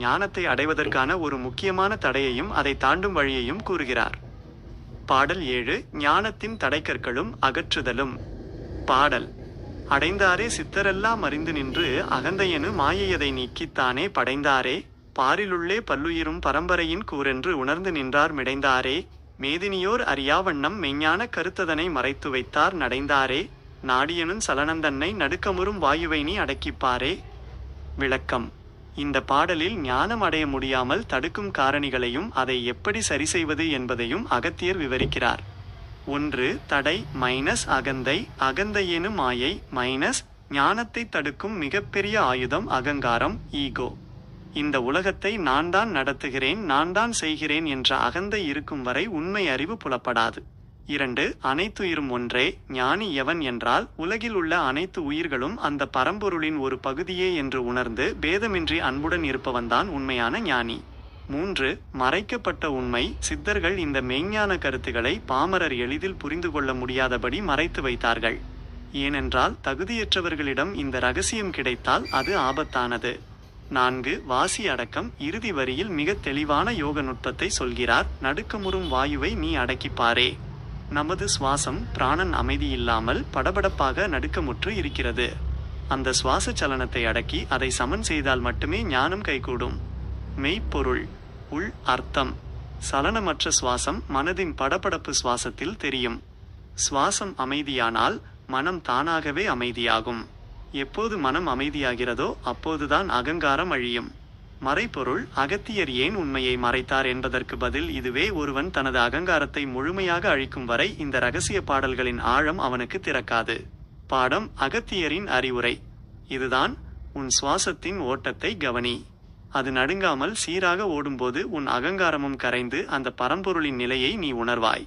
ஞானத்தை அடைவதற்கான ஒரு முக்கியமான தடையையும் அதை தாண்டும் வழியையும் கூறுகிறார். பாடல் 7. ஞானத்தின் தடைக்கற்களும் அகற்றுதலும். பாடல். அடைந்தாரே சித்தரெல்லாம் அறிந்து நின்று அகந்தையனு மாயையதை நீக்கித்தானே படைந்தாரே பாரிலுள்ளே பல்லுயிரும் பரம்பரையின் கூரென்று உணர்ந்து நின்றார் மிடைந்தாரே மேதினியோர் அறியாவண்ணம் மெய்ஞான கருத்ததனை மறைத்து வைத்தார் நடைந்தாரே நாடியனும் சலனந்தன்னை நடுக்கமுறும் வாயுவை அடக்கிப்பாரே. விளக்கம். இந்த பாடலில் ஞானம் அடைய முடியாமல் தடுக்கும் காரணிகளையும் அதை எப்படி சரி செய்வது என்பதையும் அகத்தியர் விவரிக்கிறார். 1. தடை அகந்தை. அகந்தை எனும் மாயை ஞானத்தை தடுக்கும் மிகப்பெரிய ஆயுதம் அகங்காரம் ஈகோ. இந்த உலகத்தை நான் தான் நடத்துகிறேன், நான் தான் செய்கிறேன் என்ற அகந்தை இருக்கும் வரை உண்மை அறிவு புலப்படாது. 2. அனைத்துயிரும் ஒன்றே. ஞானி எவன் என்றால் உலகில் உள்ள அனைத்து உயிர்களும் அந்த பரம்பொருளின் ஒரு பகுதியே என்று உணர்ந்து பேதமின்றி அன்புடன் இருப்பவன்தான் உண்மையான ஞானி. 3. மறைக்கப்பட்ட உண்மை. சித்தர்கள் இந்த மெய்ஞான கருத்துக்களை பாமரர் எளிதில் புரிந்து கொள்ள முடியாதபடி மறைத்து வைத்தார்கள். ஏனென்றால் தகுதியற்றவர்களிடம் இந்த ரகசியம் கிடைத்தால் அது ஆபத்தானது. 4. வாசி அடக்கம். இறுதி வரியில் மிக தெளிவான யோக நுட்பத்தை சொல்கிறார். நடுக்கமுறும் வாயுவை நீ அடக்கிப்பாரே. நமது சுவாசம் பிராணன் அமைதியில்லாமல் படபடப்பாக நடுக்கமுற்று இருக்கிறது. அந்த சுவாச சலனத்தை அடக்கி அதை சமன் செய்தால் மட்டுமே ஞானம் கைகூடும். மெய்ப்பொருள். உள் அர்த்தம். சலனமற்ற சுவாசம் மனதின் படபடப்பு சுவாசத்தில் தெரியும். சுவாசம் அமைதியானால் மனம் தானாகவே அமைதியாகும். எப்போது மனம் அமைதியாகிறதோ அப்போதுதான் அகங்காரம் அழியும். மறைப்பொருள். அகத்தியர் ஏன் உண்மையை மறைத்தார் என்பதற்கு பதில் இதுவே. ஒருவன் தனது அகங்காரத்தை முழுமையாக அழிக்கும் வரை இந்த இரகசிய பாடல்களின் ஆழம் அவனுக்கு திறக்காது. பாடம். அகத்தியரின் அறிவுரை இதுதான். உன் சுவாசத்தின் ஓட்டத்தை கவனி. அது நடுங்காமல் சீராக ஓடும்போது உன் அகங்காரமும் கரைந்து அந்த பரம்பொருளின் நிலையை நீ உணர்வாய்.